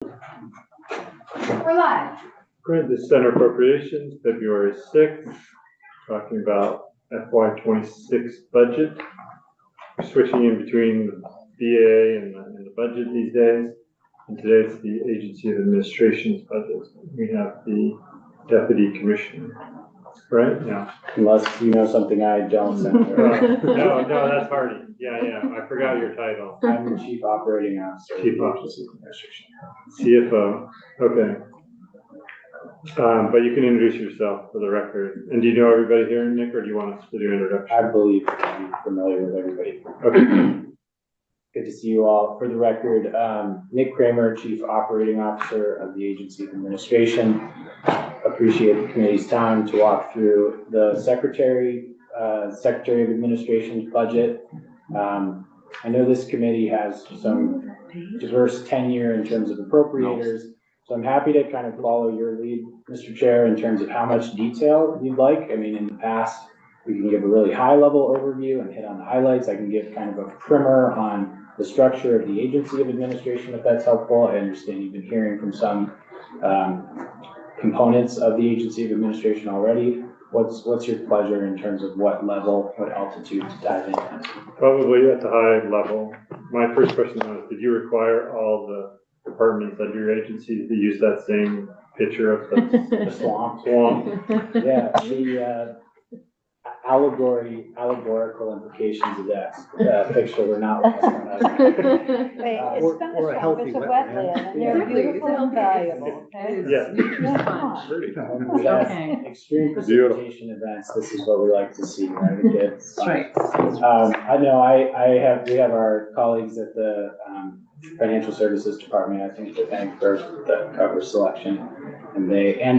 We're live. Great, this is Center Appropriations, February 6th, talking about FY26 budget. We're switching in between the BAA and the budget these days. And today it's the Agency of Administration's budget. We have the Deputy Commissioner, right? Yeah. Unless you know something I don't, Senator. No, that's Hardy. Yeah, I forgot your title. I'm the Chief Operating Officer. Chief Officer of Administration. CFO, okay. But you can introduce yourself for the record. And do you know everybody here, Nick, or do you want us to do introduction? I believe I'm familiar with everybody. Okay. Good to see you all. For the record, Nick Kramer, Chief Operating Officer of the Agency of Administration. Appreciate the committee's time to walk through the Secretary of Administration's budget. I know this committee has some diverse tenure in terms of appropriators. So I'm happy to kind of follow your lead, Mr. Chair, in terms of how much detail you'd like. I mean, in the past, we can give a really high-level overview and hit on the highlights. I can give kind of a primer on the structure of the Agency of Administration, if that's helpful. I understand you've been hearing from some components of the Agency of Administration already. What's your pleasure in terms of what level, what altitude to dive into? Probably at the high level. My first question was, did you require all the departments under your agency to use that same picture of The swamp. Yeah, the allegorical implications of that picture were not lost on us. Wait, it's been or a healthy it's a wetland. wetland, and they're beautiful and valuable, okay? Yeah. We have Okay. extreme precipitation events. This is what we like to see, right? It's Right. I know we have our colleagues at the Financial Services Department, I think, to thank for the cover selection. And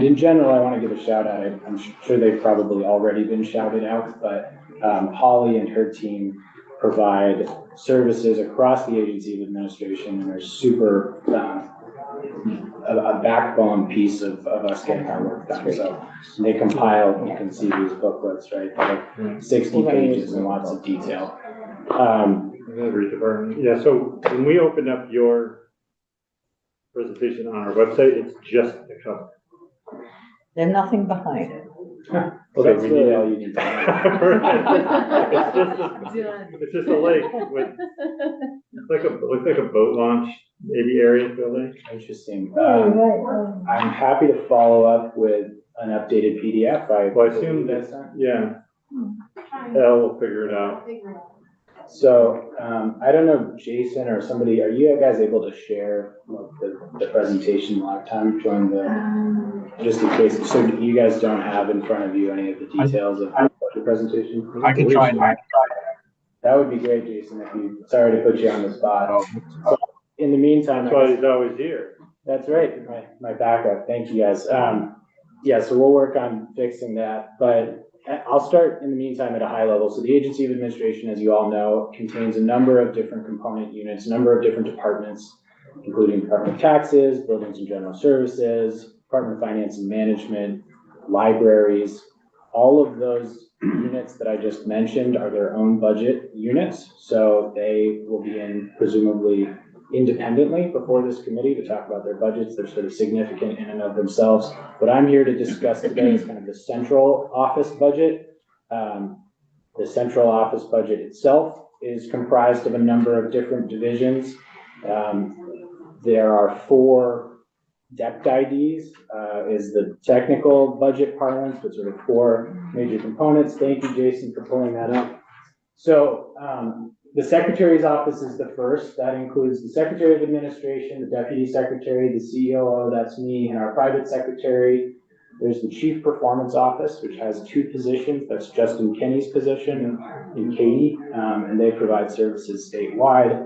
in general, I want to give a shout out. I'm sure they've probably already been shouted out, but Holly and her team provide services across the Agency of Administration and are super a backbone piece of us getting our work done. So they compile, you can see these booklets, right? They're 60 pages and lots of detail. Every department. Yeah, so when we opened up your presentation on our website, it's just the cover. There's nothing behind it. Well, that's really all you need to know. It's just a lake with, looks like a boat launch, maybe area for the lake. Interesting. I'm happy to follow up with an updated PDF. Well, I assume that's, yeah. We'll figure it out. So, I don't know, Jason or somebody, are you guys able to share the presentation live time during just in case, so you guys don't have in front of you any of the details of the presentation? I can try. That would be great, Jason, sorry to put you on the spot. So, in the meantime. That's why he's always here. That's right, my backup, thank you guys. Yeah, so we'll work on fixing that, but I'll start in the meantime at a high level. So the Agency of Administration, as you all know, contains a number of different component units, a number of different departments, including Department of Taxes, Buildings and General Services, Department of Finance and Management, libraries. All of those units that I just mentioned are their own budget units. So they will be in presumably independently before this committee to talk about their budgets. They're sort of significant in and of themselves. What I'm here to discuss today is kind of the central office budget. The central office budget itself is comprised of a number of different divisions. There are 4 DEPT IDs, is the technical budget parlance, but sort of 4 major components. Thank you, Jason, for pulling that up. So, the Secretary's office is the first. That includes the Secretary of Administration, the Deputy Secretary, the COO, that's me, and our private secretary. There's the Chief Performance Office, which has 2 positions. That's Justin Kenny's position and Katie, and they provide services statewide.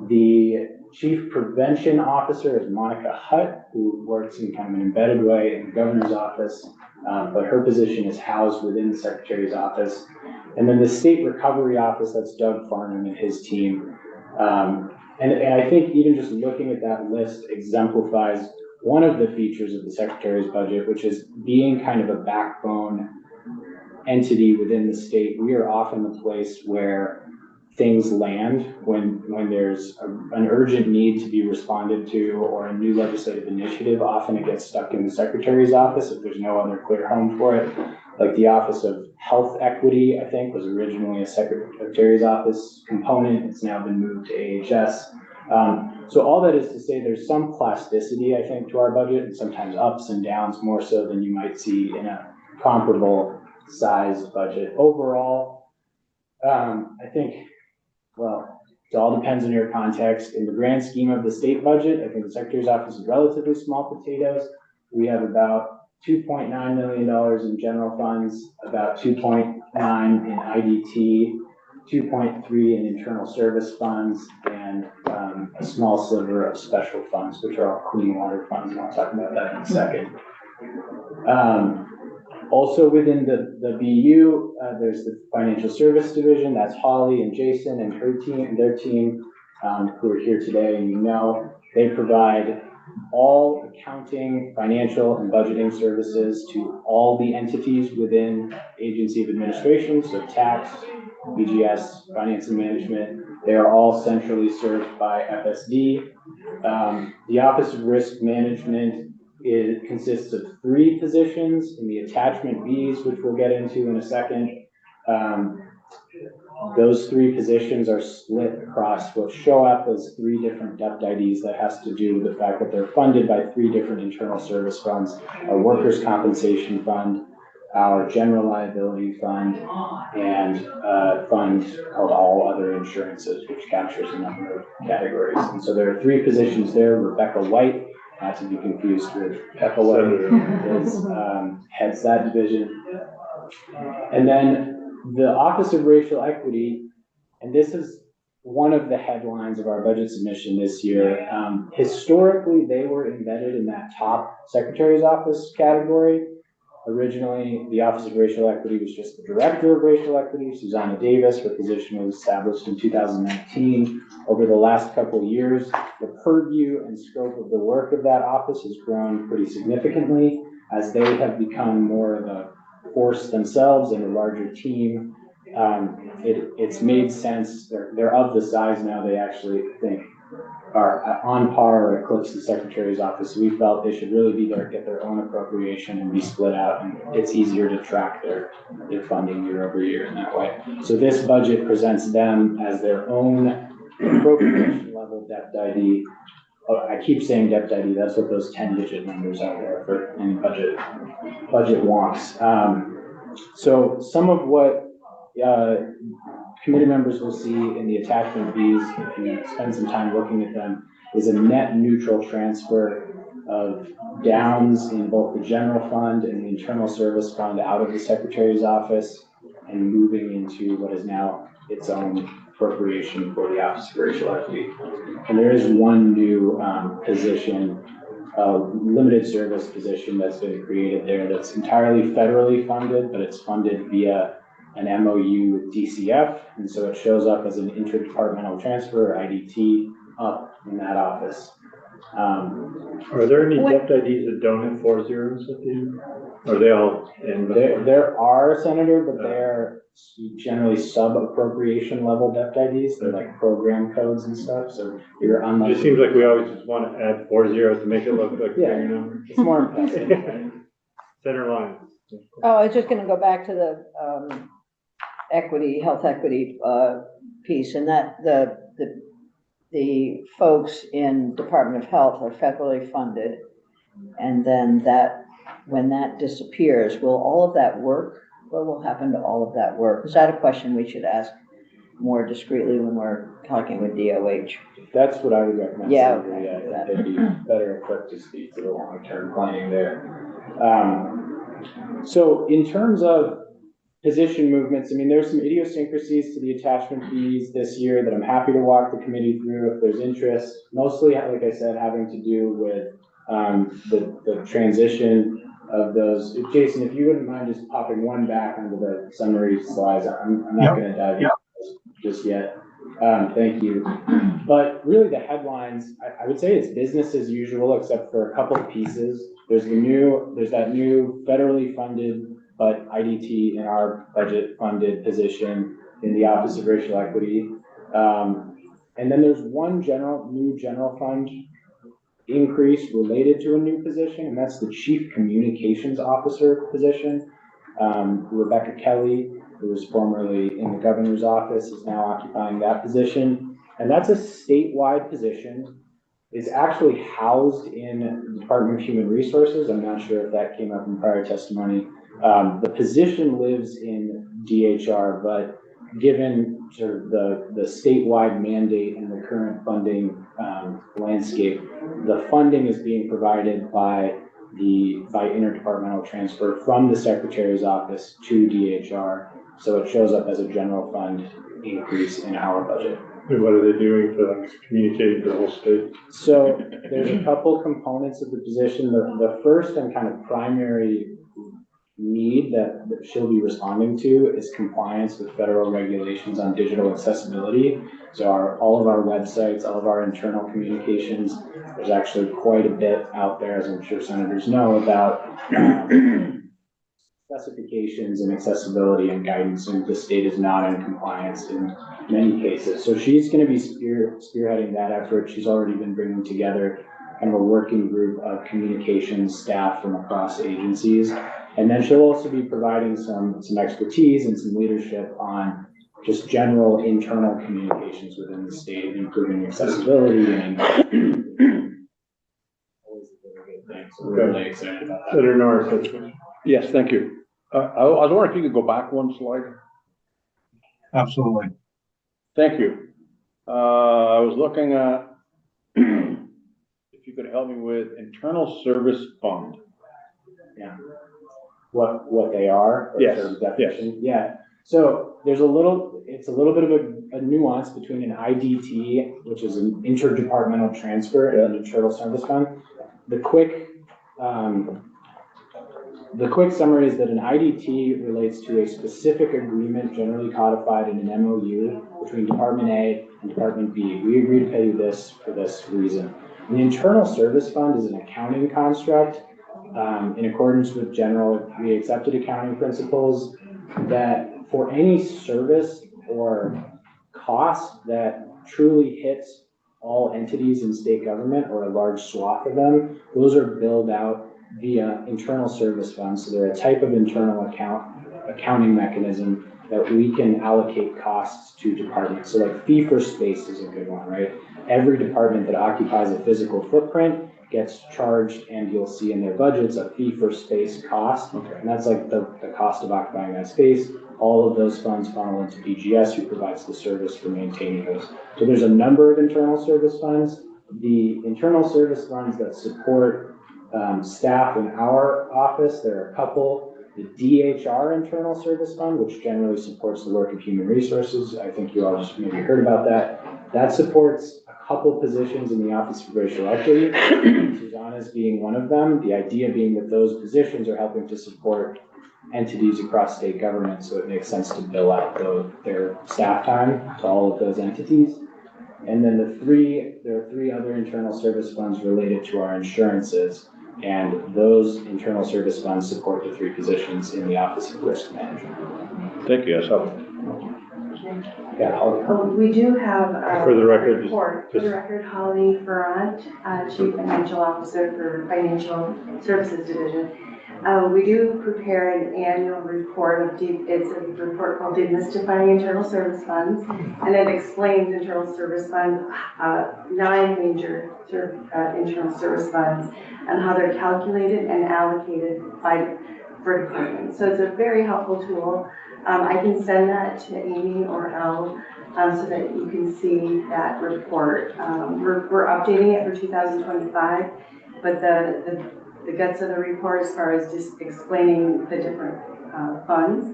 The Chief Prevention Officer is Monica Hutt, who works in kind of an embedded way in the governor's office, but her position is housed within the Secretary's office. And then the State Recovery Office, that's Doug Farnham and his team. And I think even just looking at that list exemplifies one of the features of the Secretary's budget, which is being kind of a backbone entity within the state. We are often the place where things land when there's an urgent need to be responded to or a new legislative initiative. Often it gets stuck in the secretary's office if there's no other clear home for it. Like the Office of Health Equity, I think, was originally a secretary's office component. It's now been moved to AHS. So all that is to say there's some plasticity, I think, to our budget, and sometimes ups and downs more so than you might see in a comparable sized budget. Overall, I think, well, it all depends on your context. In the grand scheme of the state budget, I think the Secretary's Office is relatively small potatoes. We have about $2.9 million in general funds, about 2.9 in IDT, 2.3 in internal service funds, and a small sliver of special funds, which are all clean water funds, and I'll talk about that in a second. Also within the BU, there's the financial service division. That's Holly and Jason and her team and their team, who are here today, and you know, they provide all accounting, financial, and budgeting services to all the entities within Agency of Administration, so tax, BGS, finance and management. They are all centrally served by FSD. The Office of Risk Management consists of 3 positions in the attachment Bs, which we'll get into in a second. Those 3 positions are split across what show up as 3 different DEPT IDs. That has to do with the fact that they're funded by 3 different internal service funds: our workers' compensation fund, our general liability fund, and a fund called all other insurances, which captures a number of categories. And so there are 3 positions there. Rebecca White, not to be confused with Peppa White, is heads that division. And then the Office of Racial Equity, and this is one of the headlines of our budget submission this year. Historically, they were embedded in that top Secretary's Office category. Originally, the Office of Racial Equity was just the Director of Racial Equity, Susanna Davis. Her position was established in 2019. Over the last couple of years, the purview and scope of the work of that office has grown pretty significantly as they have become more of a force themselves and a larger team. It's made sense. They're of the size now they actually think are on par or eclipse the Secretary's Office. So we felt they should really be there, get their own appropriation and be split out, and it's easier to track their funding year over year in that way. So this budget presents them as their own appropriation level DEPT ID. Oh, I keep saying DEPT ID, that's what those 10-digit numbers are there for any budget wonks. So some of what committee members will see in the attachment Bs, if you spend some time looking at them, is a net neutral transfer of downs in both the general fund and the internal service fund out of the Secretary's Office and moving into what is now its own appropriation for the Office of Racial Equity. And there is one new position, a limited service position that's been created there that's entirely federally funded, but it's funded via an MOU with DCF, and so it shows up as an interdepartmental transfer, IDT, up in that office. Are there any DEPT IDs that don't have 4 zeros at the end? Are they all in? There are, Senator, but they're generally sub-appropriation level DEPT IDs. They're like program codes and stuff, so you're unlikely. It just seems like we always just want to add 4 zeros to make it look like a bigger number. It's more impressive. Center line. Oh, I was just gonna go back to the, equity, health equity, piece, and that the folks in Department of Health are federally funded. And then when that disappears, will all of that work? What will happen to all of that work? Is that a question we should ask more discreetly when we're talking with DOH? That's what I would recommend. Yeah. Yeah, they'd be better equipped to speak to the long-term planning there. So in terms of position movements, I mean, there's some idiosyncrasies to the attachment Bs this year that I'm happy to walk the committee through if there's interest. Mostly, like I said, having to do with the transition of those. Jason, if you wouldn't mind just popping one back onto the summary slides, I'm not going to dive into those just yet. Thank you. But really the headlines, I would say it's business as usual, except for a couple of pieces. There's that new federally funded but IDT in our budget funded position in the Office of Racial Equity. And then there's one new general fund increase related to a new position, and that's the Chief Communications Officer position. Rebecca Kelly, who was formerly in the governor's office, is now occupying that position. And that's a statewide position. It's actually housed in the Department of Human Resources. I'm not sure if that came up in prior testimony. The position lives in DHR, but given sort of the statewide mandate and the current funding landscape, the funding is being provided by interdepartmental transfer from the Secretary's office to DHR. So it shows up as a general fund increase in our budget. And what are they doing for communicating to the whole state? So there's a couple components of the position. The first and kind of primary need that she'll be responding to is compliance with federal regulations on digital accessibility. So all of our websites, all of our internal communications, there's actually quite a bit out there, as I'm sure senators know, about specifications and accessibility and guidance, and the state is not in compliance in many cases. So she's going to be spearheading that effort. She's already been bringing together kind of a working group of communications staff from across agencies. And then she'll also be providing some expertise and some leadership on just general internal communications within the state, improving accessibility and always a very good thing. So we're really excited about that. Senator Norris. Yes, thank you. I was wondering if you could go back one slide. Absolutely. Thank you. I was looking at, if you could help me with internal service fund. Yeah. What they are? Or Yes, sort of definition? Yeah. So there's it's a little bit of a nuance between an IDT, which is an interdepartmental transfer, and an internal service fund. The quick summary is that an IDT relates to a specific agreement generally codified in an MOU between Department A and Department B. We agree to pay you this for this reason. The internal service fund is an accounting construct in accordance with generally accepted accounting principles that for any service or cost that truly hits all entities in state government or a large swath of them, those are billed out via internal service funds. So they're a type of internal accounting mechanism that we can allocate costs to departments. So like fee for space is a good one, right? Every department that occupies a physical footprint gets charged, and you'll see in their budgets a fee for space cost. Okay. And that's like the cost of occupying that space. All of those funds funnel into BGS, who provides the service for maintaining those. So there's a number of internal service funds. The internal service funds that support staff in our office, there are a couple. The DHR internal service fund, which generally supports the work of human resources. I think you all just maybe heard about that. That supports a couple positions in the Office of Racial Equity, Susanna's being one of them. The idea being that those positions are helping to support entities across state government, so it makes sense to bill out their staff time to all of those entities. And then there are three other internal service funds related to our insurances, and those internal service funds support the three positions in the Office of Risk Management. Thank you, that's helpful. Yeah, Holly. We do have a For the record, report. For the record, Holly Ferrant, Chief Financial Officer for Financial Services Division. We do prepare an annual report it's a report called Demystifying Internal Service Funds, and it explains internal service funds, 9 major internal service funds, and how they're calculated and allocated for departments. So it's a very helpful tool. I can send that to Amy or Elle so that you can see that report. We're updating it for 2025, but the guts of the report, as far as just explaining the different funds,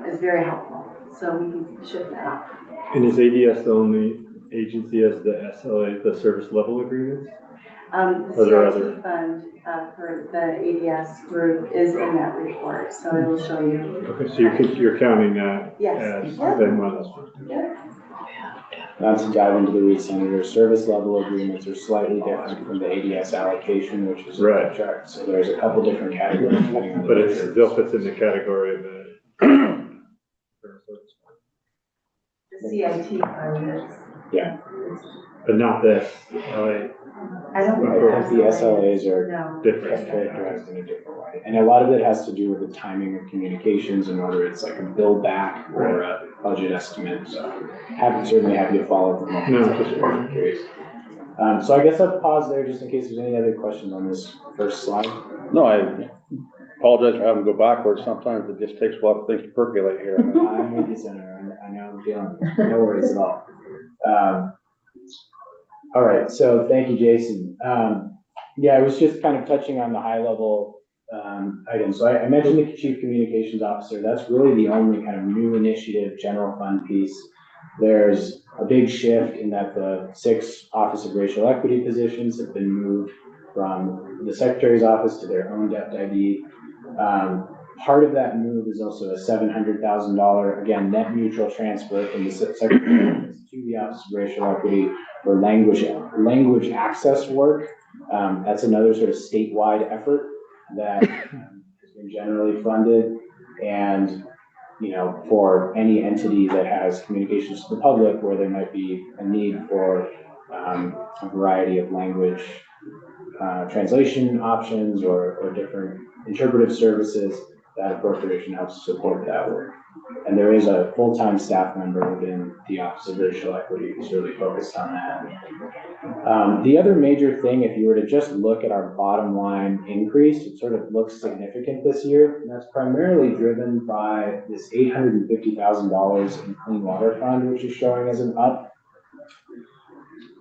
is very helpful. So we can shift that up. And is ADS the only agency as the SLA, the service level agreements? The CRT fund for the ADS group is in that report, so it will show you. Okay, so you're counting that Yes. as Yep. then one of those. Yep. Not to dive into the weeds, Senator, service level agreements are slightly different from the ADS allocation, which is a Right. chart. So there's a couple different categories. depending on the But it service. still fits in the category of the. CIT fund is. Yeah. But not this, LA, I don't think I think the SLAs are No. different. characterized in a different way. And a lot of it has to do with the timing of communications and whether it's like a bill back or a budget estimate. So certainly happy to follow up. No, just fine. Curious. So I guess I'll pause there just in case there's any other questions on this first slide. No, I apologize for having to go backwards. Sometimes it just takes a while for things to percolate here. I'm with you, Senator. I know I'm feeling, no worries at all. All right, so thank you, Jason. Yeah, I was just kind of touching on the high level items. So I mentioned the Chief Communications Officer. That's really the only kind of new initiative general fund piece. There's a big shift in that the 6 Office of Racial Equity positions have been moved from the Secretary's office to their own DEPT ID. Part of that move is also a $700,000, again, net neutral transfer from the Secretary's office to the Office of Racial Equity for language access work. That's another sort of statewide effort that has been generally funded. And, you know, for any entity that has communications to the public where there might be a need for a variety of language translation options or different interpretive services, that appropriation helps support that work. And there is a full-time staff member within the Office of Racial Equity who's really focused on that. The other major thing, if you were to just look at our bottom line increase, it sort of looks significant this year. And that's primarily driven by this $850,000 in Clean Water Fund, which is showing as an up.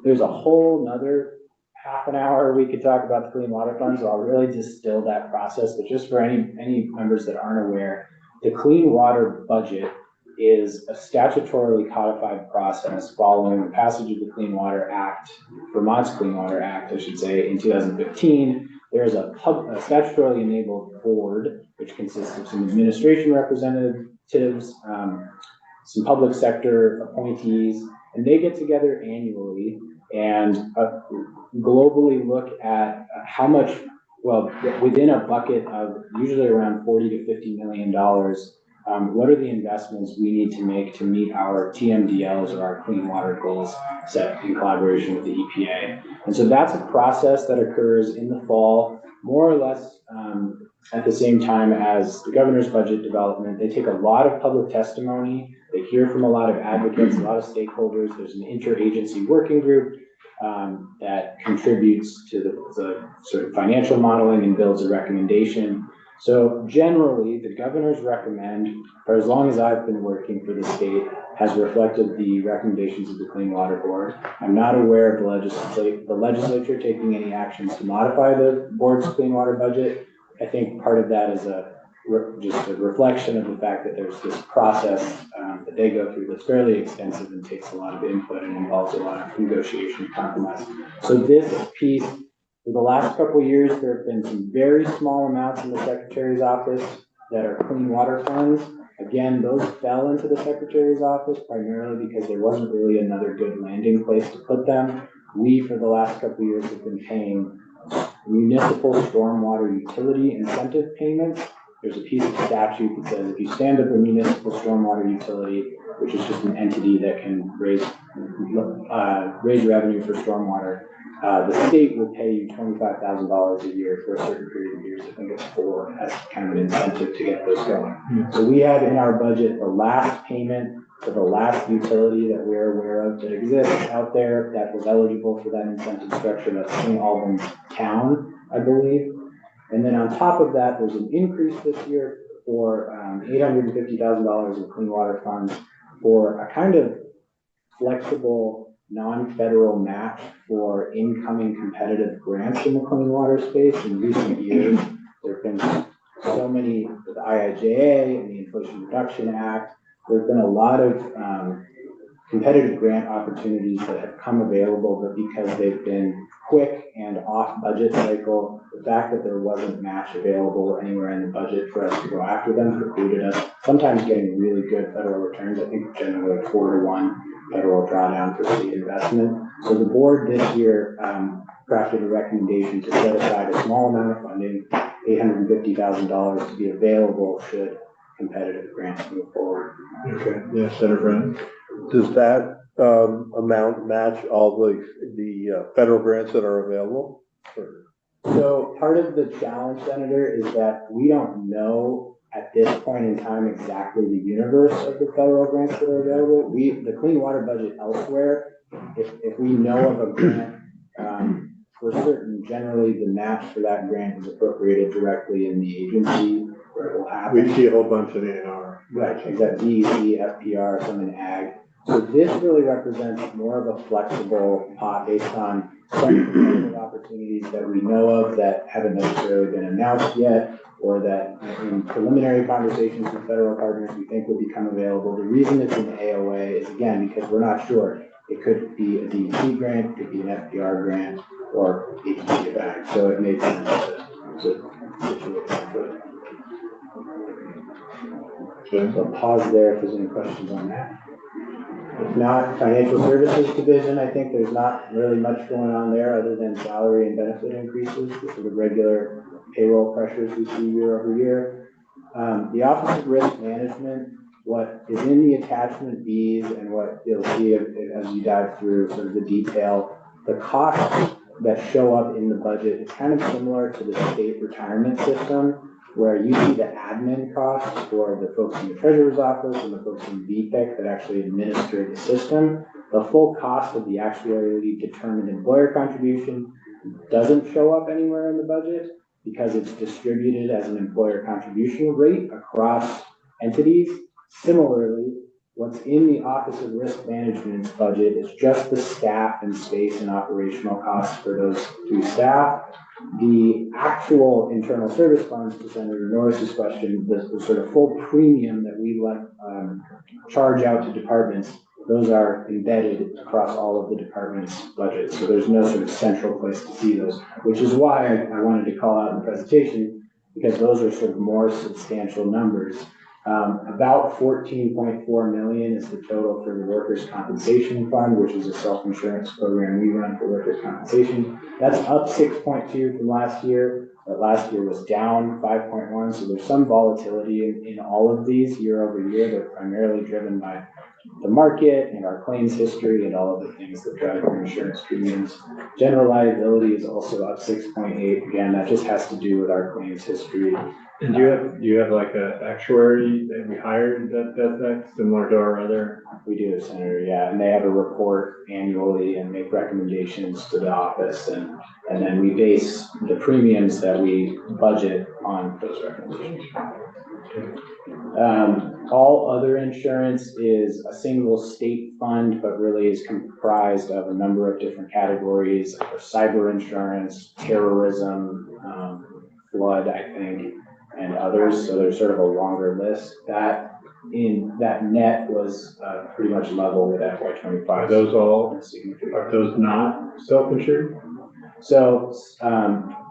There's a whole nother half an hour we could talk about the Clean Water Fund, so I'll really distill that process. But just for any members that aren't aware, the Clean Water budget is a statutorily codified process following the passage of the Clean Water Act, Vermont's Clean Water Act, I should say, in 2015. There is a statutorily enabled board, which consists of some administration representatives, some public sector appointees, and they get together annually and globally look at how much, well, within a bucket of usually around $40 to $50 million, what are the investments we need to make to meet our TMDLs or our clean water goals set in collaboration with the EPA. And so that's a process that occurs in the fall, more or less at the same time as the governor's budget development. They take a lot of public testimony. They hear from a lot of advocates, a lot of stakeholders. There's an interagency working group that contributes to the sort of financial modeling and builds a recommendation. So generally, the governors recommend, for as long as I've been working for the state, has reflected the recommendations of the Clean Water Board. I'm not aware of the legislature taking any actions to modify the board's clean water budget. I think part of that is just a reflection of the fact that there's this process that they go through that's fairly extensive and takes a lot of input and involves a lot of negotiation and compromise. So this piece, for the last couple of years, there have been some very small amounts in the Secretary's office that are clean water funds. Again, those fell into the Secretary's office primarily because there wasn't really another good landing place to put them. We, for the last couple of years, have been paying municipal stormwater utility incentive payments. There's a piece of statute that says if you stand up a municipal stormwater utility, which is just an entity that can raise revenue for stormwater, the state will pay you $25,000 a year for a certain period of years. I think it's 4 as kind of an incentive to get those going. So we have in our budget the last payment for the last utility that we're aware of that exists out there that was eligible for that incentive structure. That's St. Albans Town, I believe. And then on top of that, there's an increase this year for $850,000 in clean water funds for a kind of flexible non-federal match for incoming competitive grants in the clean water space. In recent years, there have been so many, with the IIJA and the Inflation Reduction Act, there have been a lot of competitive grant opportunities that have come available, but because they've been quick and off budget cycle, the fact that there wasn't match available anywhere in the budget for us to go after them precluded us sometimes getting really good federal returns. I think generally like 4-to-1 federal drawdown for state investment. So the board this year crafted a recommendation to set aside a small amount of funding, $850,000, to be available should competitive grants move forward. Okay, yeah, Senator Brown. Does that, amount match all the federal grants that are available? Or- So part of the challenge, Senator, is that we don't know at this point in time exactly the universe of the federal grants that are available. The clean water budget elsewhere, if we know of a grant, for certain, generally the match for that grant is appropriated directly in the agency where it will happen. We see a whole bunch of A&R. Right, exact DEC, FPR, some in ag. So this really represents more of a flexible pot based on some competitive opportunities that we know of that haven't necessarily been announced yet, or that in preliminary conversations with federal partners we think would become available. The reason it's in AOA is, again, because we're not sure. It could be a DEC grant, it could be an FPR grant, or agency of ag. So it makes sense to situate it. So I'll pause there if there's any questions on that. If not, financial services division, I think there's not really much going on there other than salary and benefit increases, the sort of regular payroll pressures we see year over year. The Office of Risk Management, what is in the attachment Bs and what you'll see as you dive through sort of the detail, the costs that show up in the budget is kind of similar to the state retirement system, where you see the admin costs for the folks in the treasurer's office and the folks in VPIC that actually administer the system. The full cost of the actuarially determined employer contribution doesn't show up anywhere in the budget because it's distributed as an employer contribution rate across entities. Similarly, what's in the Office of Risk Management's budget is just the staff and space and operational costs for those two staff. The actual internal service funds, to Senator Norris's question, the sort of full premium that we charge out to departments, those are embedded across all of the departments' budgets. So there's no sort of central place to see those, which is why I wanted to call out in the presentation, because those are sort of more substantial numbers. About 14.4 million is the total for the workers' compensation fund, which is a self-insurance program we run for workers' compensation. That's up 6.2 from last year, but last year was down 5.1. So there's some volatility in all of these year over year. They're primarily driven by the market and our claims history and all of the things that drive our insurance premiums. General liability is also up 6.8. Again, that just has to do with our claims history. And do you have like a actuary that we hired that similar to our other? We do, Senator, yeah, and they have a report annually and make recommendations to the office, and then we base the premiums that we budget on those recommendations. All other insurance is a single state fund, but really is comprised of a number of different categories: cyber insurance, terrorism, flood, I think, and others. So there's sort of a longer list. That net was pretty much level with FY25. Are those not self-insured? So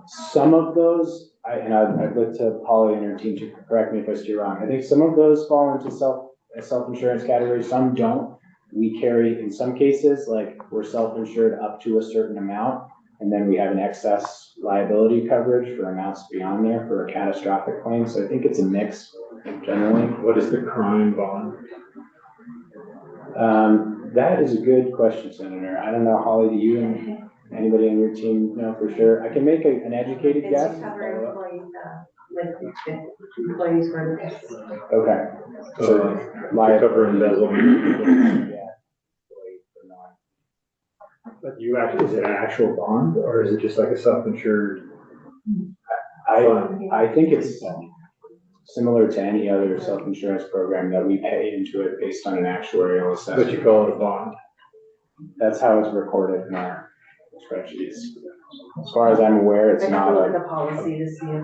some of those, I'd look to Polly and her team to correct me if I steer wrong. I think some of those fall into self-insurance category, some don't. We carry, in some cases, like we're self-insured up to a certain amount, and then we have an excess liability coverage for amounts beyond there for a catastrophic claim. So I think it's a mix generally. What is the crime bond? That is a good question, Senator. I don't know, Holly, do you and anybody on your team know for sure? I can make an educated guess. It's to cover employees, employees for this. Okay. So cover embezzlement. Yeah. But you actually, is it an actual bond or is it just like a self-insured? I think it's similar to any other self-insurance program that we pay into it based on an actuarial assessment. But you call it a bond? That's how it's recorded in our spreadsheets. As far as I'm aware, it's not look a, at the policy to see if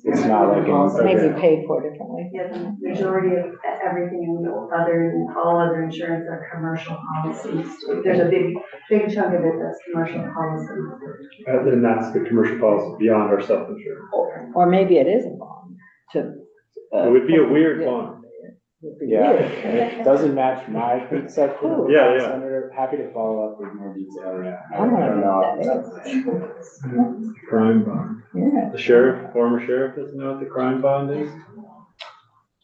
it's not like an. Maybe paid for differently. yeah, the majority of everything in all other insurance are commercial policies. There's a big chunk of it that's commercial policies. Then that's the commercial policy beyond our self-insured. Or maybe it is a bond to. It would be a weird bond. Yeah, it doesn't match my conception. Yeah. Senator, happy to follow up with more detail. Yeah, I I don't don't know know. what that is. Crime bond. Yeah. The former sheriff doesn't know what the crime bond is?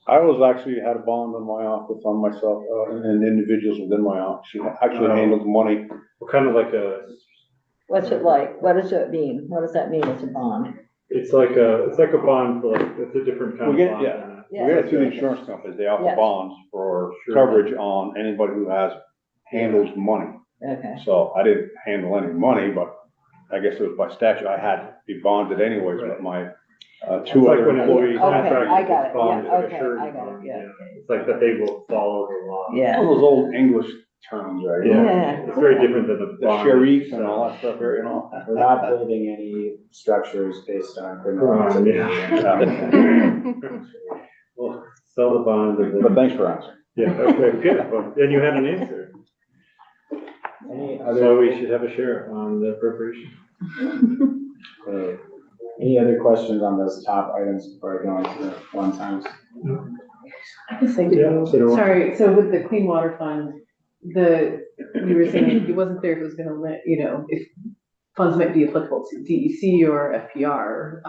I was actually had a bond on my office on myself, and individuals within my office who actually handled money. We're kind of like What's it like? What does it mean? What does that mean? It's a bond? it's like a bond for like, it's a different kind We of get, bond. yeah, than Yeah. we get it through the insurance companies, they offer Yes. bonds for Sure. coverage on anybody who handles money. Okay, So I didn't handle any money, but I guess it was by statute, I had to be bonded anyways with my, It's two like other when a employees. contractor I got gets it. bonded, Yeah, like a okay, surety I got it. bond, Yeah. It's like that they will follow the law. yeah. All those old English terms, right? Yeah. It's very different than the The bond. sheriff and all that stuff, you know? We're not building any structures based on criminal Right, activity. Well, sell the bond and But then, thanks for answering. yeah, okay, good. Well, then you had an answer. Any So other, we should have a sheriff on the appropriation. any other questions on those top items before I go into the one times? I guess I Yeah, do. so do I. Sorry, so with the Clean Water Fund, you were saying it wasn't clear if it was gonna let, if funds might be applicable to DEC or FPR,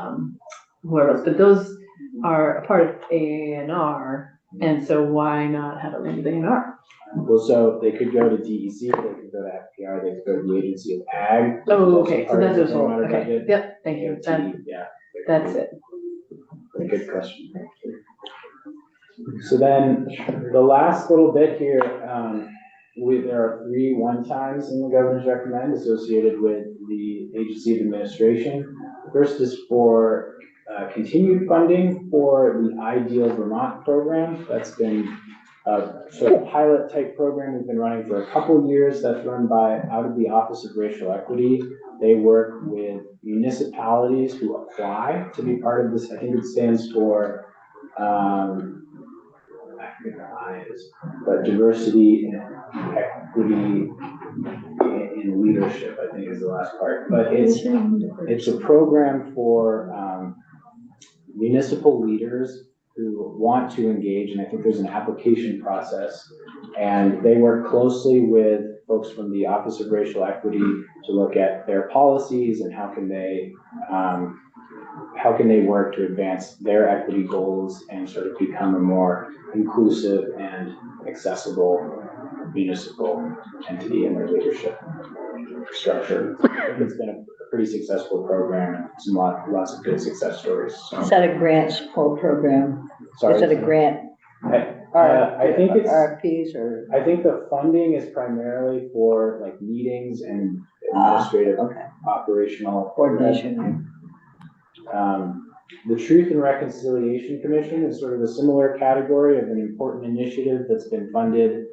whoever else, but those are a part of AANR, and so why not have it linked with ANR? Well, so they could go to DEC, they could go to FPR, they could go to the Agency of Ag. which is Oh, also okay, so part of that's the just Clean all, Water okay, budget. yep, thank you, AOT, yeah. that's it. Good question. So then, the last little bit here, there are 3 one-times in the governor's recommend associated with the agency of administration. First is for continued funding for the Ideal Vermont program. That's been a sort of pilot type program we've been running for a couple years. That's run out of the Office of Racial Equity. They work with municipalities who apply to be part of this. I think it stands for, I forget what I is, but diversity and equity in leadership, I think is the last part. But it's a program for municipal leaders who want to engage, and I think there's an application process. And they work closely with folks from the Office of Racial Equity to look at their policies and how can they work to advance their equity goals and sort of become a more inclusive and accessible municipal entity in their leadership structure. I think it's been a pretty successful program and some lots of good success stories. So. Is that a grant support program? Sorry, Is it a grant? I think it's RFPs or? I think the funding is primarily for like meetings and administrative Okay. operational Coordination. The Truth and Reconciliation Commission is sort of a similar category of an important initiative that's been funded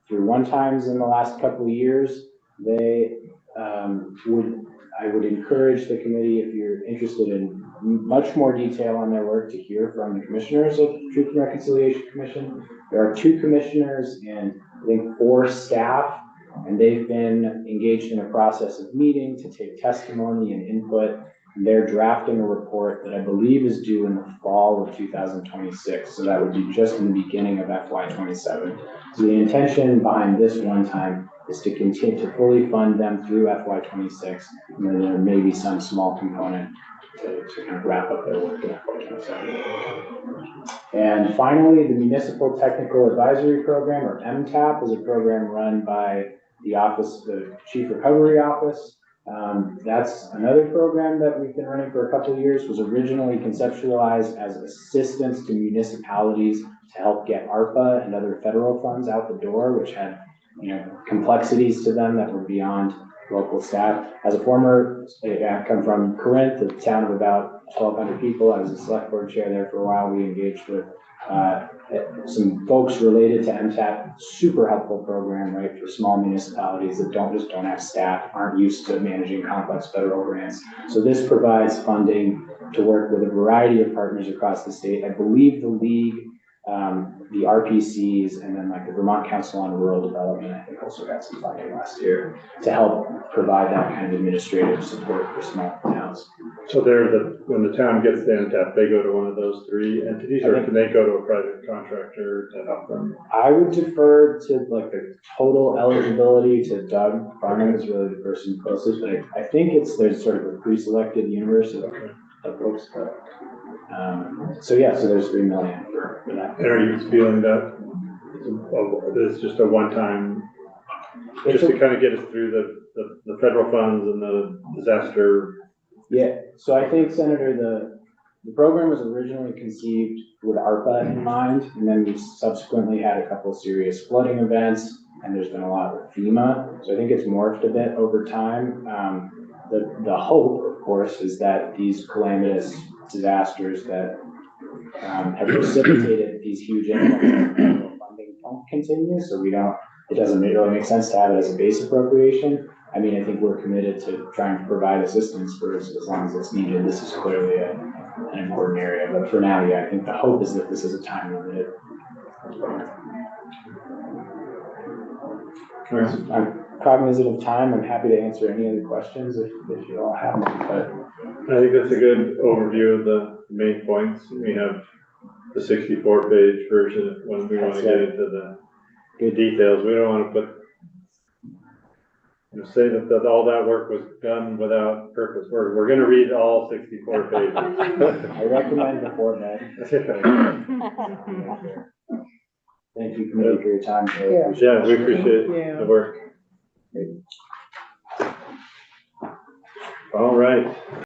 through one-times in the last couple of years. I would encourage the committee, if you're interested in much more detail on their work, to hear from the commissioners of the Truth and Reconciliation Commission. There are 2 commissioners and I think 4 staff, and they've been engaged in a process of meeting to take testimony and input. They're drafting a report that I believe is due in the fall of 2026. So that would be just in the beginning of FY27. So the intention behind this one time is to continue to fully fund them through FY26. And then there may be some small component to kind of wrap up their work in FY27. And finally, the Municipal Technical Advisory Program, or MTAP, is a program run by the Chief Recovery Office. That's another program that we've been running for a couple of years. Was originally conceptualized as assistance to municipalities to help get ARPA and other federal funds out the door, which had complexities to them that were beyond local staff. As a former, I come from Corinth, a town of about 1,200 people. I was a select board chair there for a while. We engaged with some folks related to MTAP. Super helpful program, right, for small municipalities that don't have staff, aren't used to managing complex federal grants. So this provides funding to work with a variety of partners across the state. I believe the league, the RPCs, and then like the Vermont Council on Rural Development, I think also got some funding last year to help provide that kind of administrative support for small towns. So when the town gets the MTAP, they go to one of those 3 entities, or can they go to a private contractor to help them? I would defer to like the total eligibility to Doug Farnham is really the person closest, but I think there's sort of a pre-selected universe of folks. So yeah, so there's 3 million for that. And are you feeling that it's just a one-time, just to kind of get us through the federal funds and the disaster? Yeah, so I think, Senator, the program was originally conceived with ARPA in mind, and then we subsequently had a couple of serious flooding events, and there's been a lot with FEMA, so I think it's morphed a bit over time. The hope, of course, is that these calamitous disasters that have precipitated these huge influxes of federal funding don't continue, so it doesn't really make sense to have it as a base appropriation. I mean, I think we're committed to trying to provide assistance for as long as it's needed. This is clearly an important area, but for now, yeah, I think the hope is that this is a time limited. I'm cognizant of time. I'm happy to answer any other questions if you all have them, but. I think that's a good overview of the main points. We have the 64-page version when we want to get into the good details. We don't want to put, say that all that work was done without purpose. We're going to read all 64 pages. I recommend before bed. Thank you, committee, for your time. Yeah, we appreciate the work. All right.